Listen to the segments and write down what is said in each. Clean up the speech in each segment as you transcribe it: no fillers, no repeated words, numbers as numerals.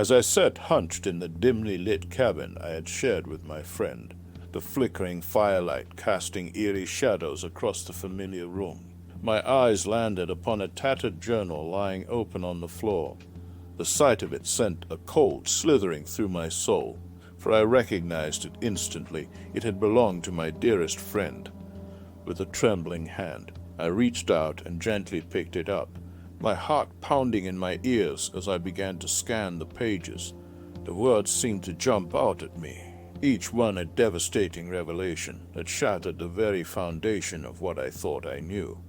As I sat hunched in the dimly lit cabin I had shared with my friend, the flickering firelight casting eerie shadows across the familiar room, my eyes landed upon a tattered journal lying open on the floor. The sight of it sent a cold slithering through my soul, for I recognized it instantly. It had belonged to my dearest friend. With a trembling hand, I reached out and gently picked it up, my heart pounding in my ears as I began to scan the pages. The words seemed to jump out at me, each one a devastating revelation that shattered the very foundation of what I thought I knew.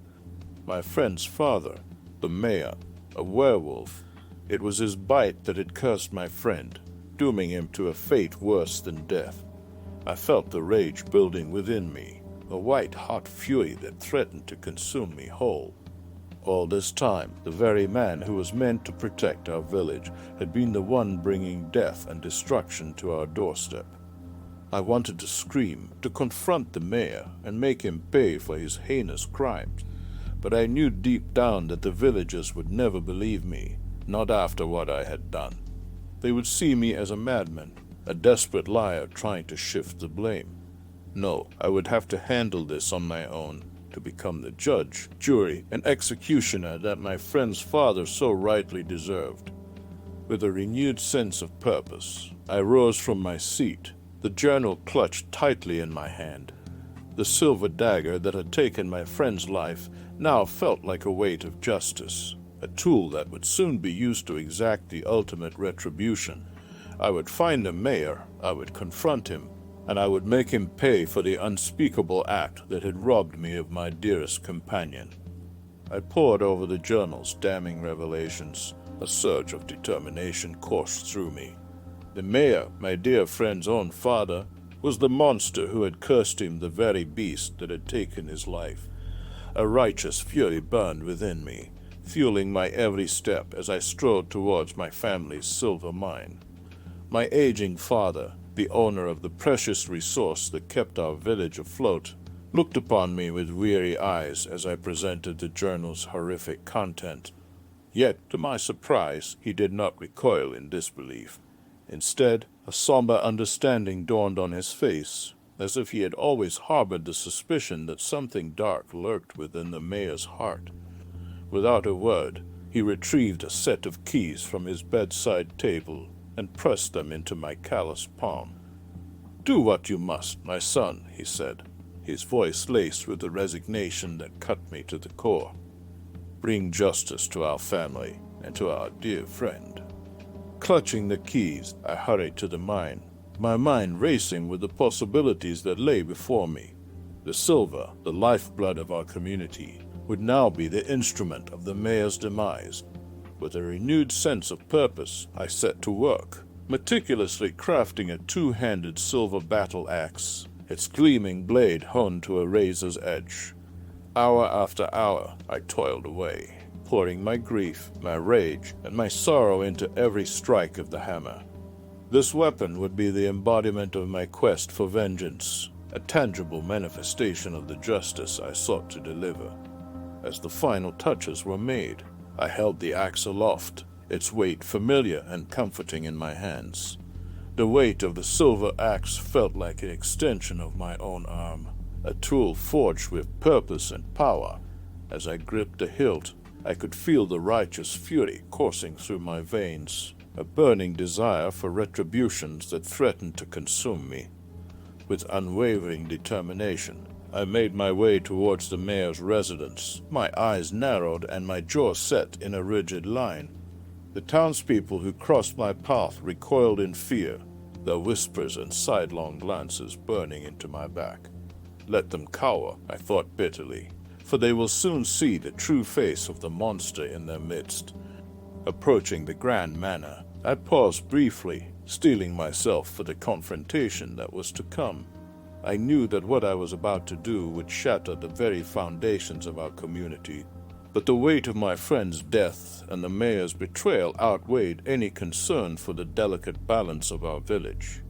My friend's father, the mayor, a werewolf. It was his bite that had cursed my friend, dooming him to a fate worse than death. I felt the rage building within me, a white-hot fury that threatened to consume me whole. All this time, the very man who was meant to protect our village had been the one bringing death and destruction to our doorstep. I wanted to scream, to confront the mayor and make him pay for his heinous crimes, but I knew deep down that the villagers would never believe me, not after what I had done. They would see me as a madman, a desperate liar trying to shift the blame. No, I would have to handle this on my own, to become the judge, jury, and executioner that my friend's father so rightly deserved. With a renewed sense of purpose, I rose from my seat, the journal clutched tightly in my hand. The silver dagger that had taken my friend's life now felt like a weight of justice, a tool that would soon be used to exact the ultimate retribution. I would find the mayor, I would confront him, and I would make him pay for the unspeakable act that had robbed me of my dearest companion. I pored over the journal's damning revelations. A surge of determination coursed through me. The mayor, my dear friend's own father, was the monster who had cursed him, the very beast that had taken his life. A righteous fury burned within me, fueling my every step as I strode towards my family's silver mine. My aging father, the owner of the precious resource that kept our village afloat, looked upon me with weary eyes as I presented the journal's horrific content. Yet, to my surprise, he did not recoil in disbelief. Instead, a somber understanding dawned on his face, as if he had always harbored the suspicion that something dark lurked within the mayor's heart. Without a word, he retrieved a set of keys from his bedside table and pressed them into my calloused palm. "Do what you must, my son," he said, his voice laced with the resignation that cut me to the core. "Bring justice to our family and to our dear friend." Clutching the keys, I hurried to the mine, my mind racing with the possibilities that lay before me. The silver, the lifeblood of our community, would now be the instrument of the mayor's demise. With a renewed sense of purpose, I set to work, meticulously crafting a two-handed silver battle axe, its gleaming blade honed to a razor's edge. Hour after hour, I toiled away, pouring my grief, my rage, and my sorrow into every strike of the hammer. This weapon would be the embodiment of my quest for vengeance, a tangible manifestation of the justice I sought to deliver. As the final touches were made, I held the axe aloft, its weight familiar and comforting in my hands. The weight of the silver axe felt like an extension of my own arm, a tool forged with purpose and power. As I gripped the hilt, I could feel the righteous fury coursing through my veins, a burning desire for retributions that threatened to consume me. With unwavering determination, I made my way towards the mayor's residence, my eyes narrowed and my jaw set in a rigid line. The townspeople who crossed my path recoiled in fear, their whispers and sidelong glances burning into my back. Let them cower, I thought bitterly, for they will soon see the true face of the monster in their midst. Approaching the grand manor, I paused briefly, steeling myself for the confrontation that was to come. I knew that what I was about to do would shatter the very foundations of our community, but the weight of my friend's death and the mayor's betrayal outweighed any concern for the delicate balance of our village.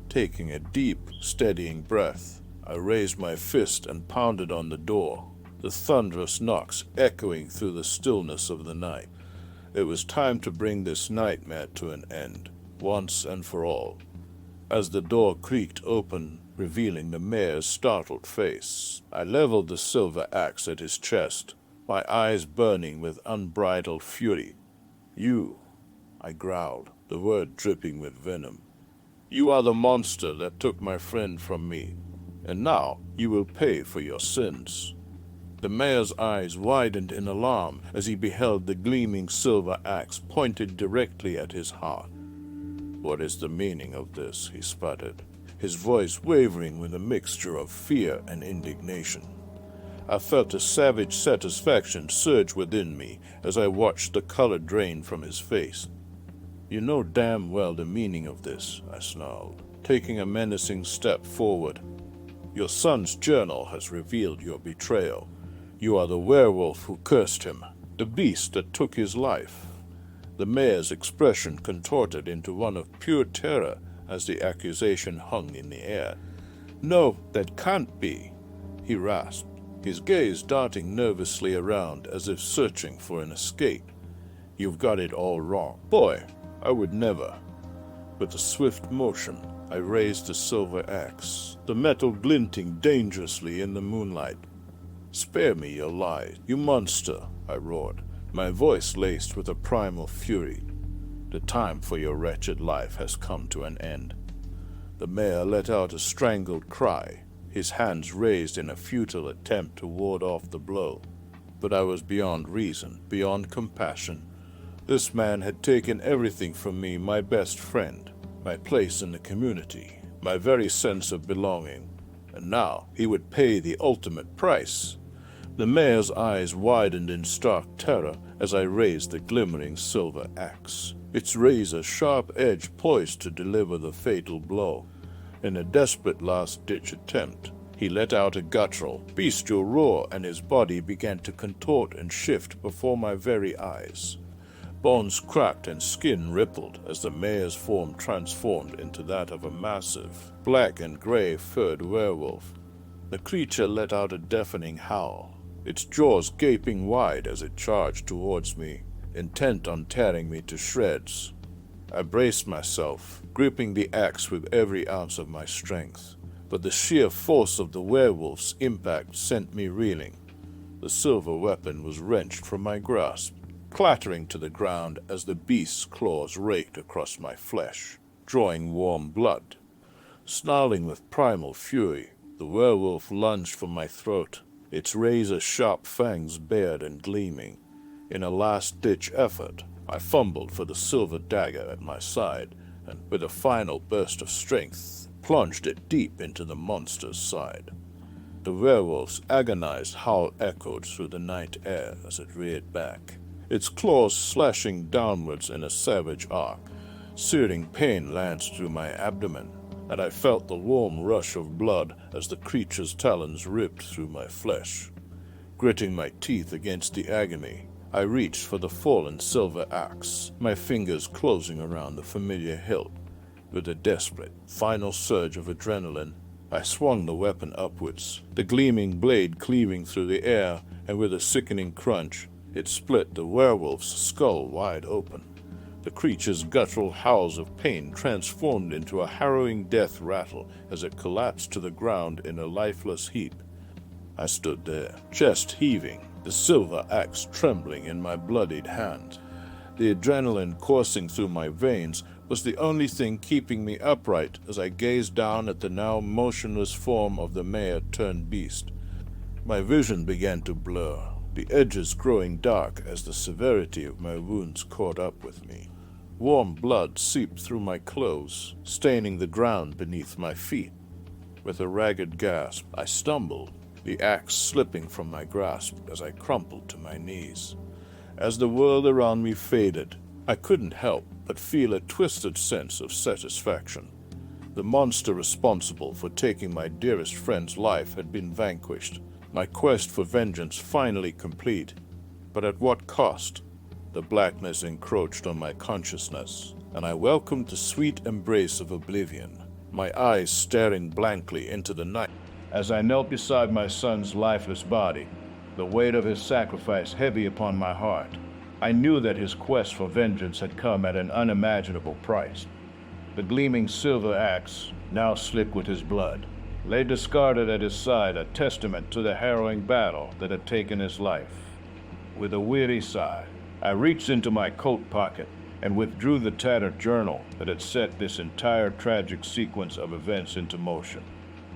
Taking a deep, steadying breath, I raised my fist and pounded on the door, the thunderous knocks echoing through the stillness of the night. It was time to bring this nightmare to an end, once and for all. As the door creaked open, revealing the mayor's startled face, I leveled the silver axe at his chest, my eyes burning with unbridled fury. "You," I growled, the word dripping with venom. "You are the monster that took my friend from me, and now you will pay for your sins." The mayor's eyes widened in alarm as he beheld the gleaming silver axe pointed directly at his heart. "What is the meaning of this?" he sputtered, his voice wavering with a mixture of fear and indignation. I felt a savage satisfaction surge within me as I watched the color drain from his face. "You know damn well the meaning of this," I snarled, taking a menacing step forward. "Your son's journal has revealed your betrayal. You are the werewolf who cursed him, the beast that took his life." The mayor's expression contorted into one of pure terror as the accusation hung in the air. "No, that can't be," he rasped, his gaze darting nervously around as if searching for an escape. "You've got it all wrong. Boy, I would never." With a swift motion, I raised the silver axe, the metal glinting dangerously in the moonlight. "Spare me your lies, you monster," I roared, my voice laced with a primal fury. "The time for your wretched life has come to an end." The mayor let out a strangled cry, his hands raised in a futile attempt to ward off the blow. But I was beyond reason, beyond compassion. This man had taken everything from me, my best friend, my place in the community, my very sense of belonging, and now he would pay the ultimate price. The mayor's eyes widened in stark terror as I raised the glimmering silver axe, its razor-sharp edge poised to deliver the fatal blow. In a desperate last-ditch attempt, he let out a guttural, bestial roar, and his body began to contort and shift before my very eyes. Bones cracked and skin rippled as the mayor's form transformed into that of a massive, black and gray furred werewolf. The creature let out a deafening howl, its jaws gaping wide as it charged towards me, intent on tearing me to shreds. I braced myself, gripping the axe with every ounce of my strength, but the sheer force of the werewolf's impact sent me reeling. The silver weapon was wrenched from my grasp, clattering to the ground as the beast's claws raked across my flesh, drawing warm blood. Snarling with primal fury, the werewolf lunged for my throat, its razor-sharp fangs bared and gleaming. In a last-ditch effort, I fumbled for the silver dagger at my side, and with a final burst of strength, plunged it deep into the monster's side. The werewolf's agonized howl echoed through the night air as it reared back, its claws slashing downwards in a savage arc. Searing pain lanced through my abdomen, and I felt the warm rush of blood as the creature's talons ripped through my flesh. Gritting my teeth against the agony, I reached for the fallen silver axe, my fingers closing around the familiar hilt. With a desperate, final surge of adrenaline, I swung the weapon upwards, the gleaming blade cleaving through the air, and with a sickening crunch, it split the werewolf's skull wide open. The creature's guttural howls of pain transformed into a harrowing death rattle as it collapsed to the ground in a lifeless heap. I stood there, chest heaving, the silver axe trembling in my bloodied hand. The adrenaline coursing through my veins was the only thing keeping me upright as I gazed down at the now motionless form of the mayor-turned-beast. My vision began to blur, the edges growing dark as the severity of my wounds caught up with me. Warm blood seeped through my clothes, staining the ground beneath my feet. With a ragged gasp, I stumbled, the axe slipping from my grasp as I crumpled to my knees. As the world around me faded, I couldn't help but feel a twisted sense of satisfaction. The monster responsible for taking my dearest friend's life had been vanquished, my quest for vengeance finally complete. But at what cost? The blackness encroached on my consciousness, and I welcomed the sweet embrace of oblivion, my eyes staring blankly into the night. As I knelt beside my son's lifeless body, the weight of his sacrifice heavy upon my heart, I knew that his quest for vengeance had come at an unimaginable price. The gleaming silver axe, now slick with his blood, lay discarded at his side, a testament to the harrowing battle that had taken his life. With a weary sigh, I reached into my coat pocket and withdrew the tattered journal that had set this entire tragic sequence of events into motion.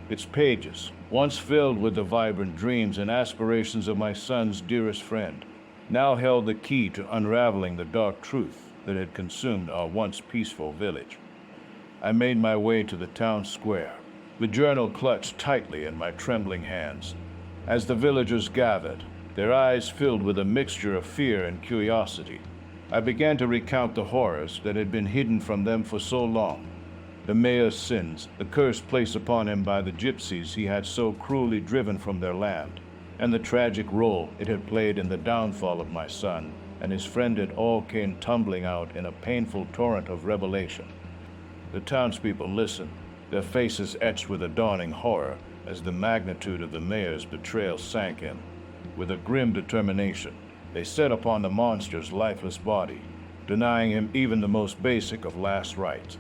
Its pages, once filled with the vibrant dreams and aspirations of my son's dearest friend, now held the key to unraveling the dark truth that had consumed our once peaceful village. I made my way to the town square, the journal clutched tightly in my trembling hands. As the villagers gathered, their eyes filled with a mixture of fear and curiosity, I began to recount the horrors that had been hidden from them for so long. The mayor's sins, the curse placed upon him by the gypsies he had so cruelly driven from their land, and the tragic role it had played in the downfall of my son and his friend, it all came tumbling out in a painful torrent of revelation. The townspeople listened, their faces etched with a dawning horror as the magnitude of the mayor's betrayal sank in. With a grim determination, they set upon the monster's lifeless body, denying him even the most basic of last rites.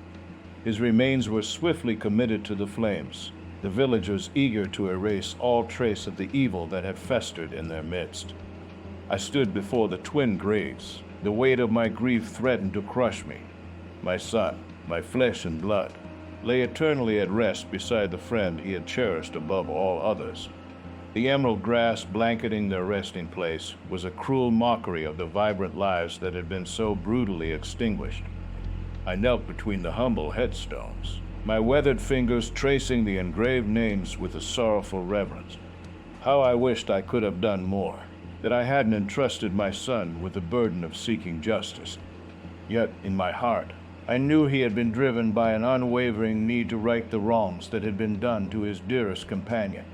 His remains were swiftly committed to the flames, the villagers eager to erase all trace of the evil that had festered in their midst. I stood before the twin graves. The weight of my grief threatened to crush me. My son, my flesh and blood, lay eternally at rest beside the friend he had cherished above all others. The emerald grass blanketing their resting place was a cruel mockery of the vibrant lives that had been so brutally extinguished. I knelt between the humble headstones, my weathered fingers tracing the engraved names with a sorrowful reverence. How I wished I could have done more, that I hadn't entrusted my son with the burden of seeking justice. Yet, in my heart, I knew he had been driven by an unwavering need to right the wrongs that had been done to his dearest companion.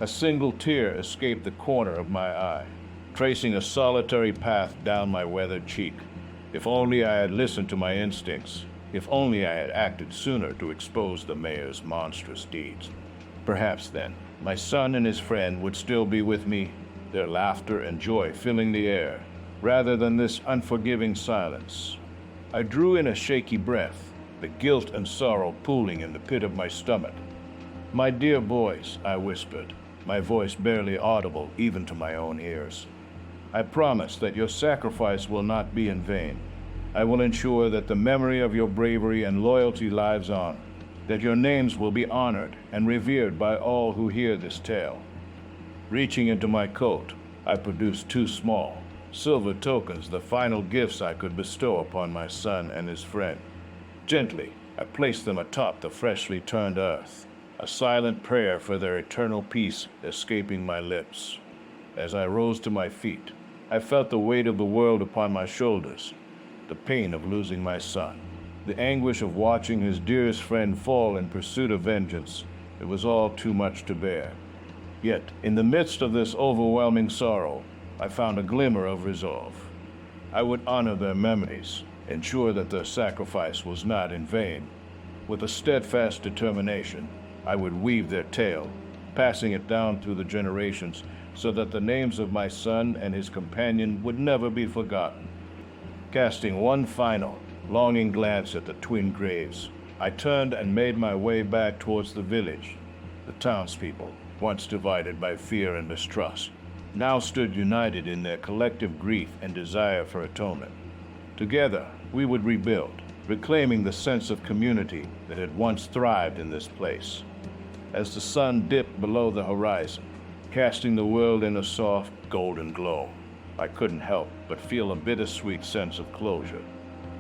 A single tear escaped the corner of my eye, tracing a solitary path down my weathered cheek. If only I had listened to my instincts, if only I had acted sooner to expose the mayor's monstrous deeds. Perhaps then, my son and his friend would still be with me, their laughter and joy filling the air, rather than this unforgiving silence. I drew in a shaky breath, the guilt and sorrow pooling in the pit of my stomach. "My dear boys," I whispered, my voice barely audible even to my own ears. "I promise that your sacrifice will not be in vain. I will ensure that the memory of your bravery and loyalty lives on, that your names will be honored and revered by all who hear this tale." Reaching into my coat, I produced 2 small, silver tokens, the final gifts I could bestow upon my son and his friend. Gently, I placed them atop the freshly turned earth, a silent prayer for their eternal peace escaping my lips. As I rose to my feet, I felt the weight of the world upon my shoulders, the pain of losing my son, the anguish of watching his dearest friend fall in pursuit of vengeance. It was all too much to bear. Yet, in the midst of this overwhelming sorrow, I found a glimmer of resolve. I would honor their memories, ensure that their sacrifice was not in vain. With a steadfast determination, I would weave their tale, passing it down through the generations so that the names of my son and his companion would never be forgotten. Casting one final, longing glance at the twin graves, I turned and made my way back towards the village. The townspeople, once divided by fear and mistrust, now stood united in their collective grief and desire for atonement. Together, we would rebuild, reclaiming the sense of community that had once thrived in this place. As the sun dipped below the horizon, casting the world in a soft, golden glow, I couldn't help but feel a bittersweet sense of closure.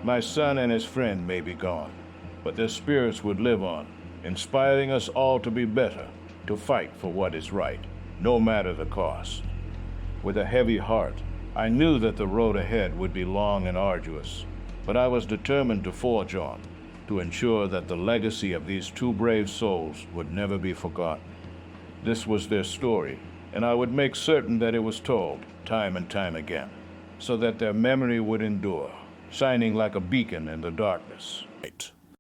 My son and his friend may be gone, but their spirits would live on, inspiring us all to be better, to fight for what is right, no matter the cost. With a heavy heart, I knew that the road ahead would be long and arduous, but I was determined to forge on, to ensure that the legacy of these 2 brave souls would never be forgotten. This was their story, and I would make certain that it was told, time and time again, so that their memory would endure, shining like a beacon in the darkness.